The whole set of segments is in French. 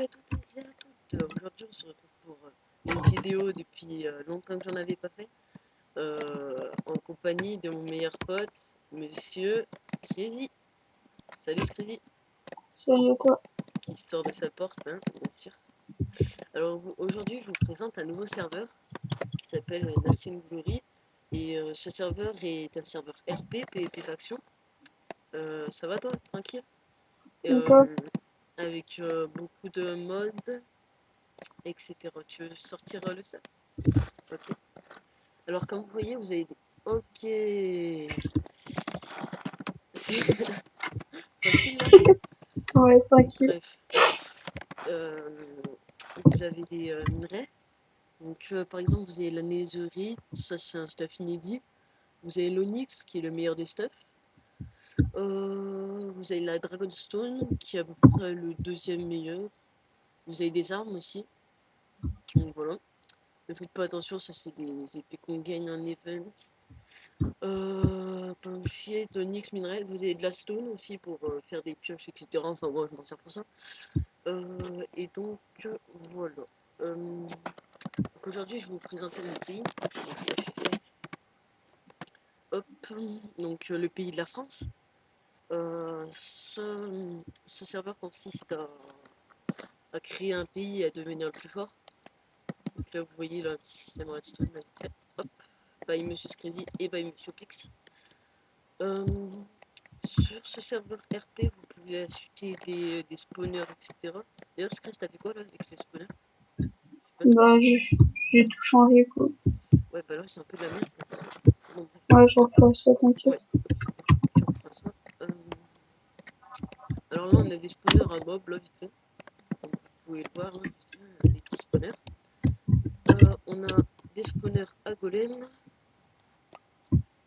à toutes et à toutes. Aujourd'hui, on se retrouve pour une vidéo depuis longtemps que j'en avais pas fait, en compagnie de mon meilleur pote, Monsieur Scrazy. Salut Scrazy. Salut à toi. Qui sort de sa porte, hein, bien sûr. Alors aujourd'hui, je vous présente un nouveau serveur qui s'appelle Nation Glory. Et ce serveur est un serveur RP, PvP Faction. Ça va toi, tranquille? Et toi? Avec beaucoup de modes, etc. Tu veux sortir le stuff? Ok. Alors comme vous voyez, vous avez des... Ok. C'est tranquille là? Ouais, tranquille. Bref. Vous avez des minerais. Donc par exemple, vous avez la netherite, ça c'est un stuff inédit. Vous avez l'onyx qui est le meilleur des stuffs. Vous avez la dragonstone qui est à peu près le deuxième meilleur. Vous avez des armes aussi. Donc voilà. Ne faites pas attention, ça c'est des épées qu'on gagne en event. Plein de chier, d'onyx, minerai. Vous avez de la stone aussi pour faire des pioches, etc. Enfin moi je m'en sers pour ça. Et donc voilà. Donc aujourd'hui je vais vous présenter mon pays. Hop, donc le pays de la France. Ce serveur consiste à créer un pays et à devenir le plus fort. Donc là vous voyez là, un petit système redstone. Hop, by Monsieur Scrazy et by Monsieur Pix. Sur ce serveur RP, vous pouvez acheter des spawners, etc. D'ailleurs, Scratch, t'as fait quoi là avec les spawners? Bah, j'ai tout changé, quoi. Ouais, bah là, c'est un peu de la merde. Bon, Ouais, je refais ça, t'inquiète. ouais, tu reprends ça. Alors là, on a des spawners à mob, là, vite fait. Comme vous pouvez le voir, hein, des petits spawners. On a des spawners à golem.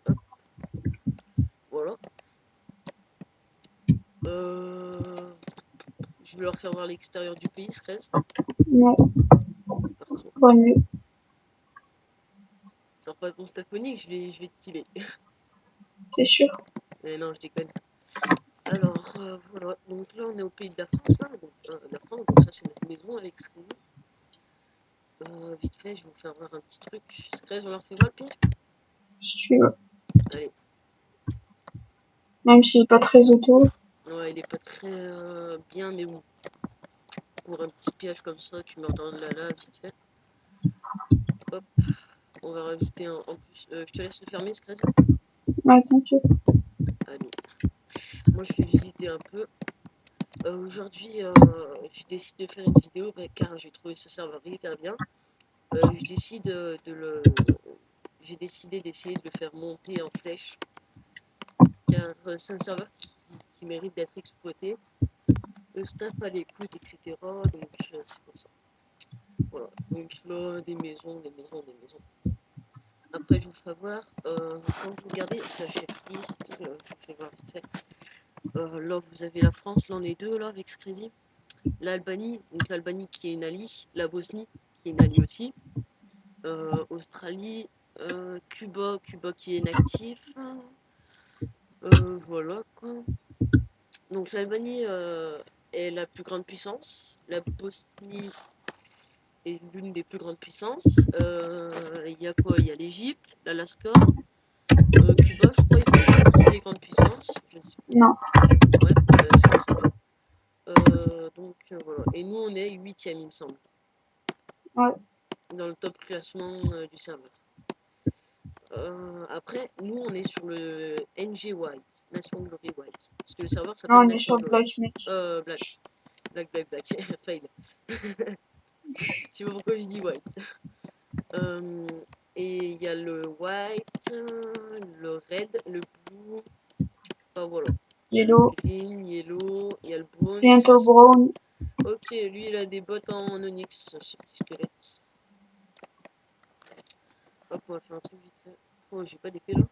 Hop. Voilà. Je vais leur faire voir l'extérieur du pays, Scratch. Non, C'est parti. pas mieux. Sors pas ton staphonique, je vais te killer. T'es sûr? Mais non, je déconne. Alors, voilà. Donc là, on est au pays de la France, là. Donc, donc ça, c'est notre maison avec Scrazy. Vite fait, je vais vous faire voir un petit truc. Scrazy, on leur fait voir le pied? Si tu veux. Allez. Même s'il est pas très auto. Ouais, il est pas très bien, mais bon. Pour un petit piège comme ça, tu meurs dans de la lave, vite fait. Hop. On va rajouter un en plus. Je te laisse le fermer, Scrazy. Ouais, t'inquiète. Allez. Moi, je vais visiter un peu. Aujourd'hui, je décide de faire une vidéo car j'ai trouvé ce serveur hyper bien. Je décide de le... J'ai décidé d'essayer de le faire monter en flèche car c'est un serveur qui mérite d'être exploité. Le staff a l'écoute, etc. Donc c'est pour ça. Voilà. Donc là, des maisons, des maisons, des maisons. Après, je vous ferai voir. Quand vous regardez slash list, je vous fais voir vite fait. Là, vous avez la France, là on est deux là avec Scrazy. L'Albanie, donc l'Albanie qui est une allie. La Bosnie qui est une allie aussi. Australie, Cuba qui est inactif. Voilà quoi. Donc l'Albanie est la plus grande puissance. La Bosnie est l'une des plus grandes puissances. Il y a quoi? Il y a l'Égypte, l'Alaska, Cuba, je crois, ils font pas partie des grandes puissances. Je ne sais pas. Non. Ouais, c'est ça. Donc voilà. Et nous on est 8ème il me semble. Ouais. Dans le top classement du serveur. Après, nous on est sur le NG White, Nation Glory White. Parce que le serveur Non, s'appelle on est Nation sur le Glory. Black, mec. Black. Fail. Je sais pas pourquoi je dis white. Et il y a le white, le red, le blue. Enfin voilà. Il y a le Yellow. green, yellow, il y a le brown. Bientôt brown. Ok, lui il a des bottes en onyx, ce petit squelette. Hop, on va faire un truc vite fait. Oh, j'ai pas d'épée là.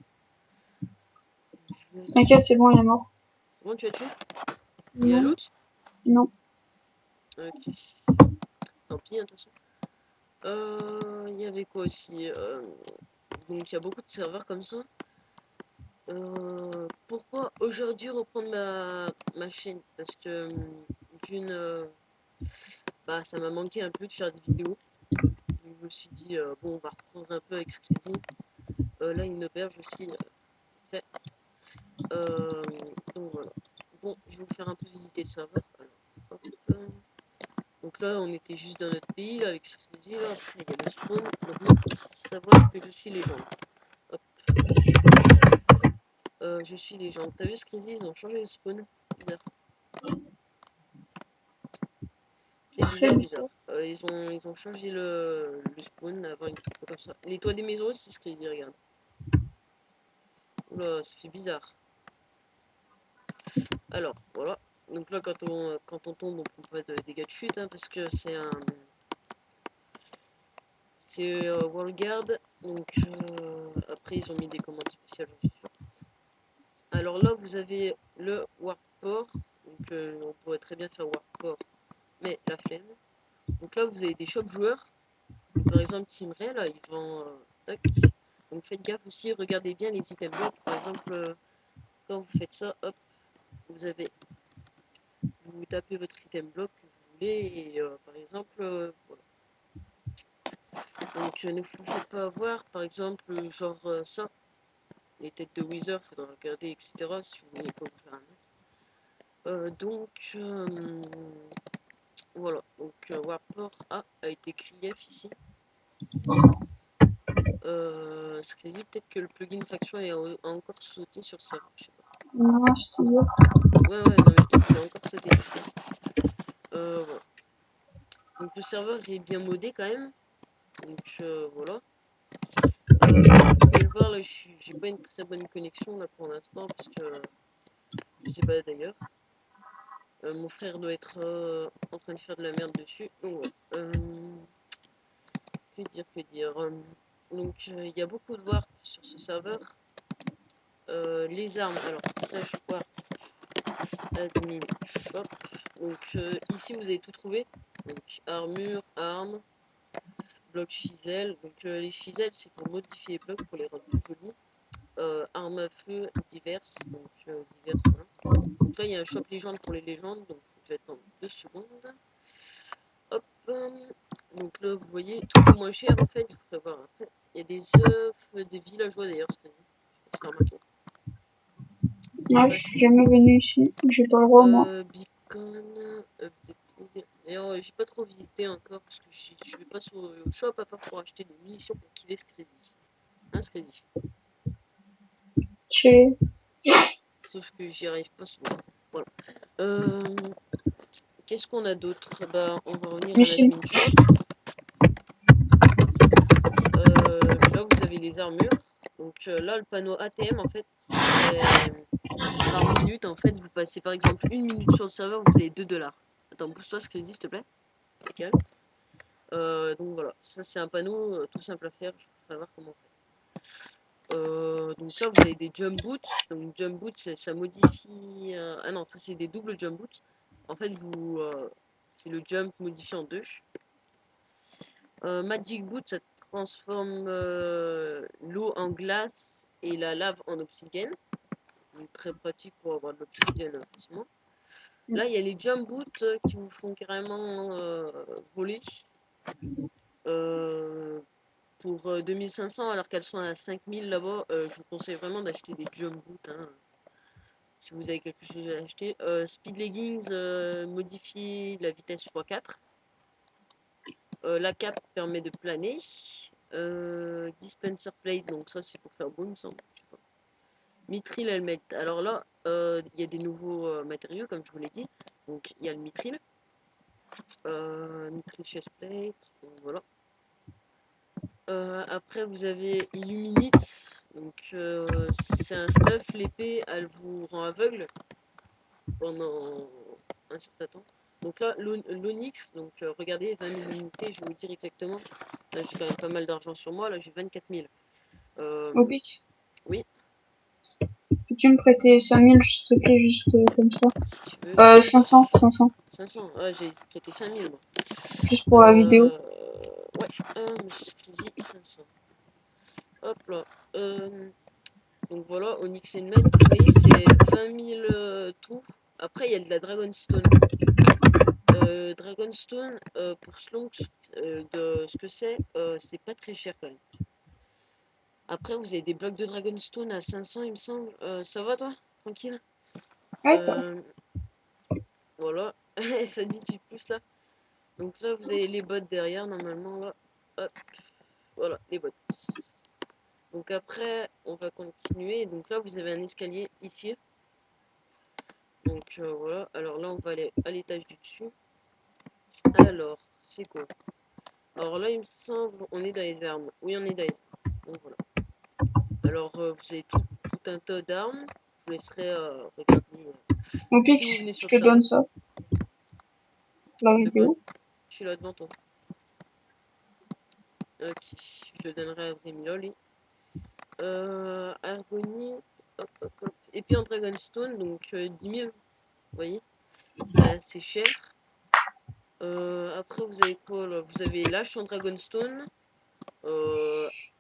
T'inquiète, c'est bon, il est mort. C'est bon, tu as tué? Il y a Non. l'autre? Non. Ok. Tant pis, hein, de toute façon. Il y avait quoi aussi? Donc il y a beaucoup de serveurs comme ça. Pourquoi aujourd'hui reprendre ma chaîne? Parce que d'une bah, ça m'a manqué un peu de faire des vidéos. Donc, je me suis dit, bon, on va reprendre un peu avec Squeezie. Là, une auberge aussi fait. Donc voilà. Bon, je vais vous faire un peu visiter le serveur. Alors, hop, donc là, on était juste dans notre pays là, avec Squeezie. Là. Après, il y a le spawn. Donc moi, il faut savoir que je suis légende. Hop. Je suis légende. T'as vu Squeezie, ils ont changé le spawn. Bizarre. C'est Très bizarre, bizarre. bizarre. Ils ont changé le spawn. Avant, il était pas comme ça. Les toits des maisons aussi, Squeezie, regarde. Oula, ça fait bizarre. Alors, voilà. Donc là, quand on tombe, on prend pas de dégâts de chute, hein, parce que c'est un... C'est World Guard. Donc, après, ils ont mis des commandes spéciales, j'en suis sûr. Alors là, vous avez le Warport. Donc, on pourrait très bien faire Warport, mais la flemme. Donc là, vous avez des shop joueurs. Donc, par exemple, Team Ray, là, ils vont... tac. Donc, faites gaffe aussi, regardez bien les items blocs. Par exemple, quand vous faites ça, hop, vous avez... Vous tapez votre item bloc que vous voulez et par exemple, voilà. Donc ne vous faites pas avoir, par exemple, genre ça, les têtes de Wither, faudra regarder, etc. si vous voulez pas vous faire un donc voilà, donc Warport a été écrit F ici. C'est quasi peut-être que le plugin faction a encore sauté sur le serveur, je sais pas. Non, je te dis. Ouais, non, mais peut-être qu'il a encore sauté. Voilà. Donc le serveur est bien modé quand même. Donc voilà. Comme vous pouvez le voir, là, j'ai pas une très bonne connexion là pour l'instant parce que je sais pas d'ailleurs. Mon frère doit être en train de faire de la merde dessus. Donc ouais. Que dire. Donc il y a beaucoup de warp sur ce serveur. Les armes, alors slash warp admin shop. Donc ici vous avez tout trouvé. Donc armure, armes, blocs chisel. Donc les chisels c'est pour modifier les blocs pour les rendre plus jolis. Armes à feu diverses. Donc diverses voilà. Donc là il y a un shop légende pour les légendes. Donc faut que j'attende 2 secondes. Hop. Donc là vous voyez tout le moins cher en fait. Je vous ferai voir après. Il y a des œufs des villageois d'ailleurs. Je sais pas si c'est remarqué. Moi, je suis jamais venu ici. J'ai pas le droit, moi. Beacon, de pig. Et j'ai pas trop visité encore parce que je vais pas sur le shop à part pour acheter des munitions pour killer Scrazy. Hein, Scrazy. Chez... Sauf que j'y arrive pas souvent. Voilà. Qu'est-ce qu'on a d'autre? Bah, on va revenir à Ici. l'admin shop. Là, vous avez les armures. Donc là, le panneau ATM, en fait, c'est par minute. En fait, vous passez par exemple 1 minute sur le serveur, vous avez 2 $. Attends, pousse-toi, Scrazy, s'il te plaît. Nickel. Donc voilà, ça c'est un panneau tout simple à faire, je vais voir comment on fait. Donc là vous avez des jump boots, donc jump boots ça modifie, ah non ça c'est des doubles jump boots, en fait c'est le jump modifié en deux. Magic boot ça transforme l'eau en glace et la lave en obsidienne, donc très pratique pour avoir de l'obsidienne facilement. Là il y a les jump boots qui vous font carrément voler. Pour 2500 alors qu'elles sont à 5000 là-bas, je vous conseille vraiment d'acheter des jump boots hein, si vous avez quelque chose à acheter. Speed leggings modifie la vitesse x4. La cape permet de planer. Dispenser plate, donc ça c'est pour faire beau, il me semble. Je sais pas. Mithril helmet. Alors là, il y a des nouveaux matériaux comme je vous l'ai dit. Donc il y a le mithril. Mithril chestplate. Donc voilà. Après, vous avez Illuminate. Donc, c'est un stuff. L'épée, elle vous rend aveugle pendant un certain temps. Donc là, l'Onyx. Donc, regardez, 20 000 unités. Je vais vous dire exactement. Là, j'ai quand même pas mal d'argent sur moi. Là, j'ai 24 000. Obix. Oui, Peux-tu me prêter 5000, s'il te plaît, juste comme ça? si tu veux. 500, 500. 500. Ah, j'ai prêté 5 000, moi. Juste pour la vidéo. Ouais. Monsieur Squeezie, 500. Hop là. Donc voilà, Onyx Helmet, vous voyez, c'est 20 000 tout. Après, il y a de la Dragonstone. Dragonstone, pour Slonk, de ce que c'est pas très cher quand même. Après, vous avez des blocs de Dragonstone à 500, il me semble. Ça va, toi? Tranquille? Ouais, toi. Voilà. Ça dit, tu pousses là. Donc là, vous avez les bottes derrière, normalement, là. Hop. Voilà, les bottes. Donc après, on va continuer. Donc là, vous avez un escalier ici. Donc voilà. Alors là, on va aller à l'étage du dessus. Alors, c'est quoi? Alors là, il me semble, on est dans les armes. Oui, on est dans les armes. Donc voilà. Alors, vous avez tout un tas d'armes. Je vous laisserai regarder Mon si vous Pix, venez je sur le te donne serveur. ça. La De quoi? vidéo. Je suis là devant toi. Ok, je le donnerai à Brémilo, lui. Argonie, hop, hop, hop. Et puis en Dragonstone, donc 10 000, vous voyez, c'est assez cher. Après, vous avez quoi là? Vous avez l'âche en Dragonstone,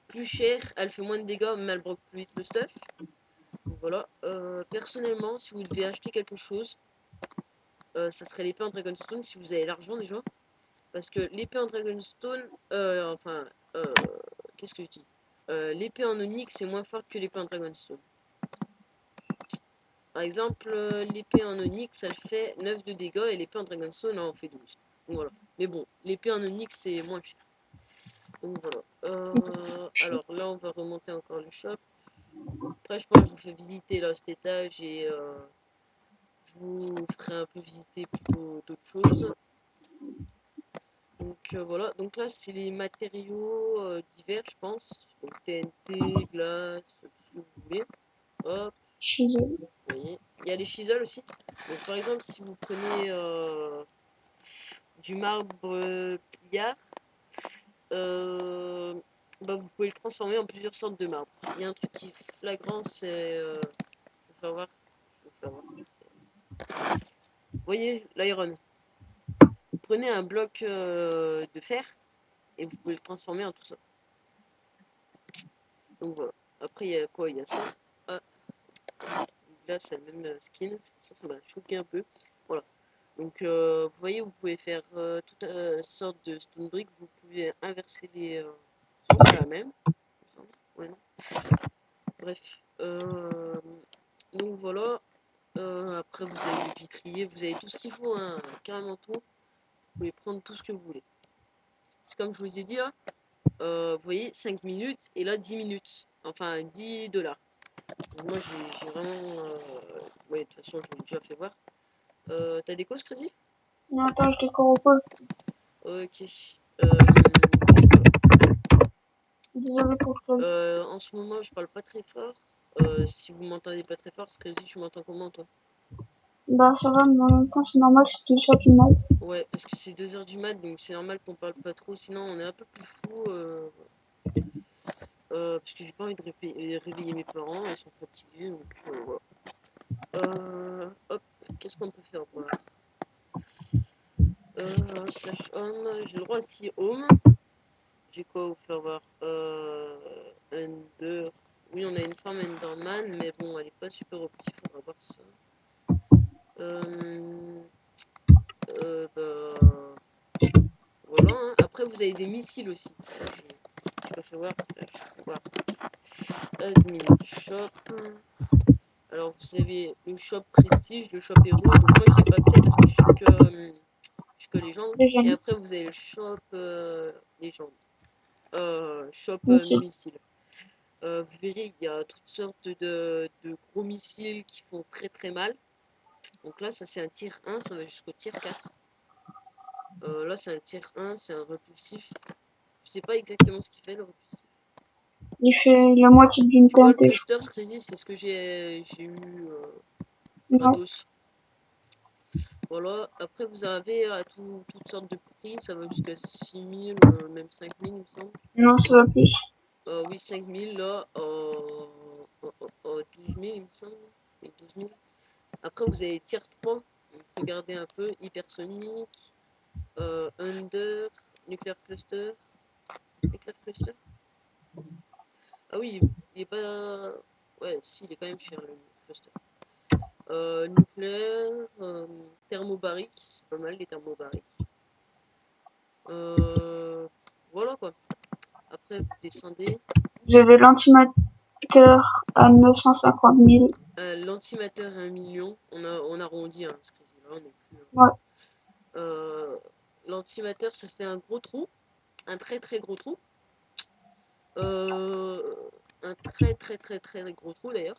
plus cher, elle fait moins de dégâts, mais elle broque plus vite le stuff. Donc voilà. Personnellement, si vous devez acheter quelque chose, ça serait l'épée en Dragonstone si vous avez l'argent déjà. Parce que l'épée en Dragonstone, qu'est-ce que je dis? L'épée en Onyx est moins forte que l'épée en Dragonstone. Par exemple, l'épée en Onyx, elle fait 9 de dégâts et l'épée en Dragonstone en fait 12. Donc voilà. Mais bon, l'épée en Onyx c'est moins cher. Donc voilà. Alors là, on va remonter encore le shop. Après, je pense que je vous fais visiter là cet étage et je vous ferai un peu visiter plutôt d'autres choses. Donc voilà, donc là c'est les matériaux divers je pense. Donc TNT, glace, tout ce que vous voulez. Hop, Chisel. vous voyez. Il y a les chisels aussi. Donc par exemple si vous prenez du marbre pliard, euh, bah, vous pouvez le transformer en plusieurs sortes de marbre. Il y a un truc qui est flagrant, c'est... je vais vous faire voir. Je vais vous faire voir. Vous voyez l'iron. Vous prenez un bloc de fer et vous pouvez le transformer en tout ça. Donc voilà. Après, il y a quoi? Il y a ça. Ah, là, c'est le même skin. C'est pour ça que ça m'a choqué un peu. Voilà. Donc, vous voyez, vous pouvez faire toute sorte de stone brick. Vous pouvez inverser les. Non, c'est la même. Ouais, non. Bref. Donc voilà. Après, vous avez les vitriers. Vous avez tout ce qu'il faut. Hein, carrément tout. Vous pouvez prendre tout ce que vous voulez. C'est comme je vous ai dit là. Vous voyez, 5 minutes et là 10 minutes. Enfin, 10 dollars. Moi, j'ai vraiment. Ouais, de toute façon, je vous l'ai déjà fait voir. T'as des causes, Crazy? Non, attends, je décore au pôle. Ok. Donc, voilà. Désolé pour toi. En ce moment, je parle pas très fort. Si vous m'entendez pas très fort, Crazy, tu m'entends comment, toi? Bah, ça va, mais en même temps, c'est normal, c'est 2 heures du mat. Ouais, parce que c'est 2 heures du mat, donc c'est normal qu'on parle pas trop, sinon on est un peu plus fou. Parce que j'ai pas envie de réveiller mes parents, ils sont fatigués, donc voilà. Hop, qu'est-ce qu'on peut faire voir? Slash home, j'ai le droit aussi home. J'ai quoi vous faire voir? Ender. Oui, on a une femme Enderman, mais bon, elle est pas super optique, faudra voir ça. Bah, voilà. Hein. Après, vous avez des missiles aussi. Ça, j'ai pas fait voir. Slash voir. Admin shop. Alors, vous avez le shop prestige, le shop héros. Donc, moi, j'ai pas accès parce que je suis que légende. Les Et jeunes. après, vous avez le shop légende. Shop Missile. missile. Vous verrez, il y a toutes sortes de gros missiles qui font très très mal. Donc là, ça c'est un tir 1, ça va jusqu'au tir 4. Là, c'est un tir 1, c'est un repulsif. Je sais pas exactement ce qu'il fait le repulsif. Il fait la moitié d'une Tu vois, le TNT, je cluster crazy, c'est ce que j'ai eu crois. Ouais. gratos. Voilà, après vous avez à toutes sortes de prix, ça va jusqu'à 6000, même 5000 il me semble. Non, ça va plus. Oui, 5000 là, 12 000 il me semble. Oui, 12 000. Après vous avez tier 3, donc regardez un peu, hypersonique, under, nuclear cluster. Nuclear cluster. Ah oui, il est pas... Ouais, si, il est quand même cher le cluster. Nucléaire, thermobarique, c'est pas mal les thermobariques. Voilà quoi. Après, vous descendez. J'avais l'antimateur à 950 000. L'antimateur à 1 million. On arrondit, hein, ce là on est plus. Ouais, L'antimateur, ça fait un gros trou. Un très très gros trou. Un très très très très gros trou d'ailleurs.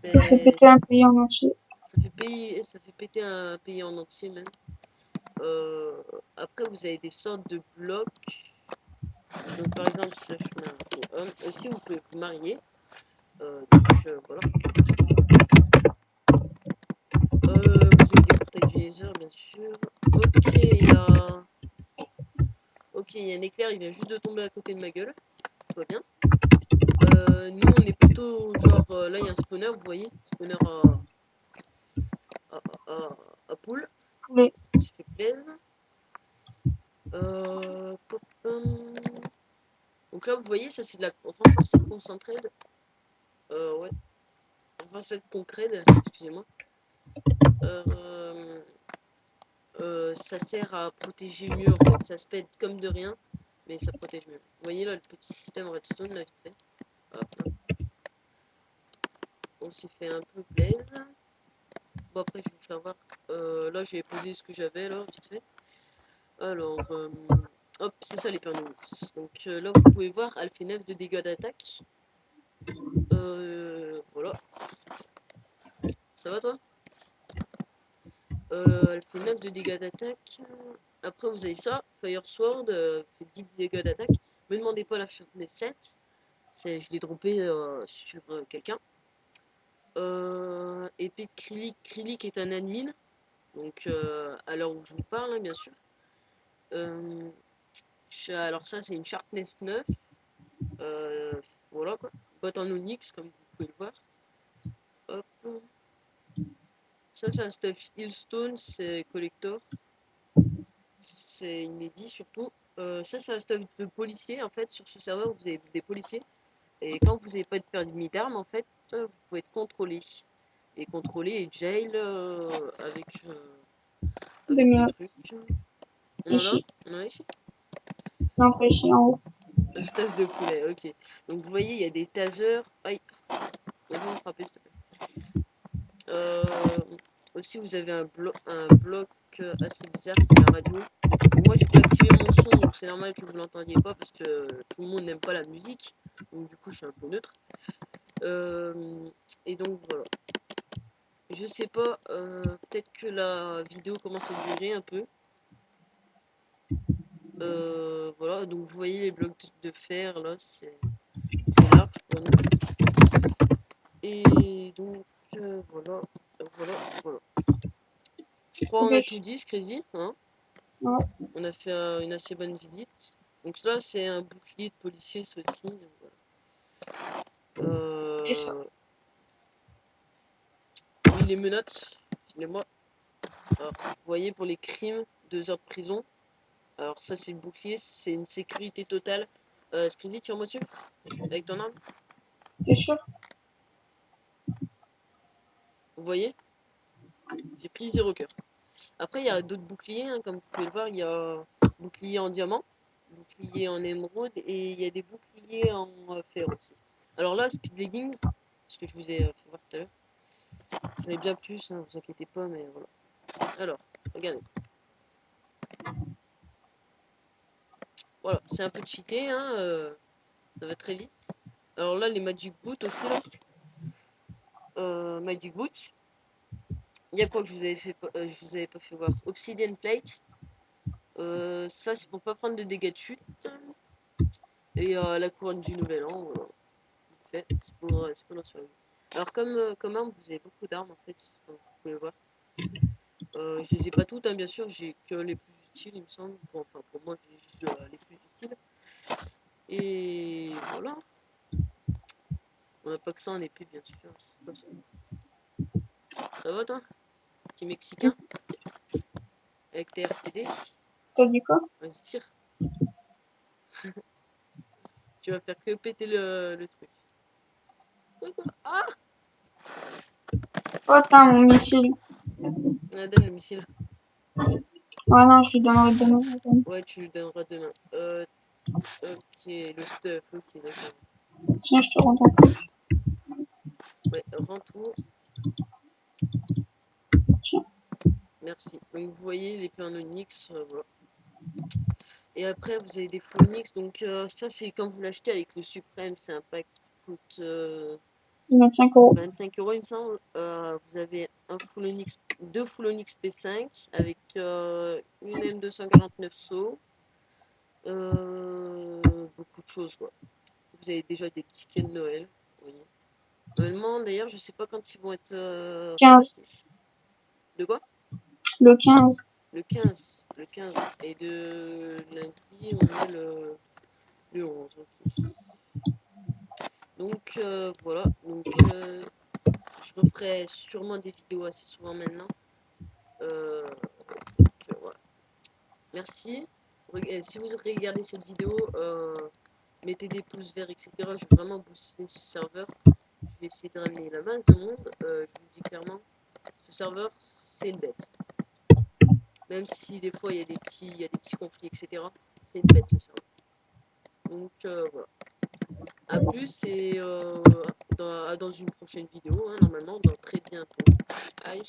ça fait péter un pays en entier. Ça fait péter un pays en entier même. Après, vous avez des sortes de blocs. Donc, par exemple, slash homme. Aussi, vous pouvez vous marier. Voilà. Vous avez des portails du laser, bien sûr. Ok, il y a un éclair, il vient juste de tomber à côté de ma gueule. Tout va bien. Nous, on est plutôt genre. Là, il y a un spawner, vous voyez. Spawner à poule. Oui. Ça fait plaisir. Donc là, vous voyez, ça c'est de la renforcée concentrée. Ouais. Enfin, cette concrète, excusez-moi. Ça sert à protéger mieux en fait. Ça se pète comme de rien, mais ça protège mieux. Vous voyez là le petit système redstone là vite fait. Hop, là. On s'est fait un peu plaise. Bon après je vais vous faire voir. Là j'ai posé ce que j'avais là vite fait. Alors hop c'est ça les pernomix. Donc là vous pouvez voir elle fait 9 de dégâts d'attaque. Voilà. Ça va toi? Elle fait 9 de dégâts d'attaque. Après, vous avez ça. Fire Sword fait 10 dégâts d'attaque. Me demandez pas la sharpness 7. Je l'ai droppé sur quelqu'un. Épée de Krylik. Krylik est un admin. Donc, à l'heure où je vous parle, hein, bien sûr. Alors, ça, c'est une sharpness 9. Voilà quoi. Bot en onyx, comme vous pouvez le voir. Hop. Ça, c'est un stuff Hillstone. C'est collector. C'est inédit surtout. Ça, c'est un stuff de policier. En fait, sur ce serveur, vous avez des policiers. Et quand vous n'avez pas de permis d'armes, en fait, vous pouvez être contrôlé. Et contrôlé et jail Des avec des minutes. trucs. On en a? Ici. On en a ici? Non, pas ici, en haut. Un stuff de poulet, ok. Donc vous voyez, il y a des tasers. Aïe, on va me frapper s'il te plaît. Aussi, vous avez un bloc assez bizarre, c'est la radio. Bon, moi, j'ai pas activé mon son, donc c'est normal que vous l'entendiez pas parce que tout le monde n'aime pas la musique. Donc, du coup, je suis un peu neutre. Et donc, voilà. Je sais pas, peut-être que la vidéo commence à durer un peu. Voilà, donc vous voyez les blocs de fer là, c'est large pour nous. Et donc, voilà, voilà. Je crois on a tout Ok. dit, Crazy, hein. Ouais. On a fait une assez bonne visite. Donc là, c'est un bouclier de policier, ceci. Donc voilà. C'est ça. Oui, les menottes, filez-moi. Alors, vous voyez, pour les crimes, 2 heures de prison. Alors ça, c'est le bouclier, c'est une sécurité totale. Squeezie, tire-moi dessus, avec ton arme. T'es sûr? Vous voyez, j'ai pris 0 cœur. Après, il y a d'autres boucliers, hein, comme vous pouvez le voir. Il y a bouclier en diamant, bouclier en émeraude, et il y a des boucliers en fer aussi. Alors là, speed leggings, ce que je vous ai fait voir tout à l'heure. J'en ai bien plus, hein, vous inquiétez pas, mais voilà. Alors, regardez. Voilà, c'est un peu cheaté, hein, ça va très vite. Alors là, les Magic Boots aussi, là. Magic Boots. Il y a quoi que je vous avais je vous avais pas fait voir. Obsidian Plate. Ça, c'est pour pas prendre de dégâts de chute. Et la couronne du nouvel an, voilà. Fait. C'est pour la survie. Alors, comme arme, vous avez beaucoup d'armes, en fait, comme vous pouvez le voir. Je les ai pas toutes, hein, bien sûr, j'ai que les plus utiles, il me semble. Enfin, pour moi, j'ai juste les plus utiles. Et voilà. On n'a pas que ça en épée, bien sûr. C'est pas ça. Ça va, toi? Petit Mexicain? Avec tes RPD? T'as dit quoi? Vas-y, tire. Tu vas faire que péter le truc. Ah! Oh, t'as mon missile. Donne le missile. Ouais, non, je lui donnerai demain. Ouais, tu le donneras demain. Ok, le stuff, ok, d'accord. Tiens, je te rends ton coup. Ouais, rends tout. Tiens. Merci. Donc vous voyez l'épée en onyx, voilà. Et après vous avez des full onyx, donc ça c'est quand vous l'achetez avec le suprême, c'est un pack qui coûte 25 €. 25 euros il me semble. Vous avez un full onyx, deux full onyx P5 avec une M249 saut, beaucoup de choses quoi. Vous avez déjà des tickets de Noël, oui. Normalement d'ailleurs je sais pas quand ils vont être 15. repassés. De quoi? Le 15. Le 15. Le 15. Et de lundi, on est le 11. Ok. Donc voilà. Donc je referai sûrement des vidéos assez souvent maintenant. Voilà. Merci. Si vous regardez cette vidéo, mettez des pouces verts, etc. Je vais vraiment booster ce serveur. Je vais essayer de ramener la masse de monde. Je vous le dis clairement, ce serveur, c'est une bête. Même si des fois il y a des petits conflits, etc. C'est une bête ce serveur. Donc voilà. A plus et dans une prochaine vidéo, hein, normalement, dans très bientôt. Aïe.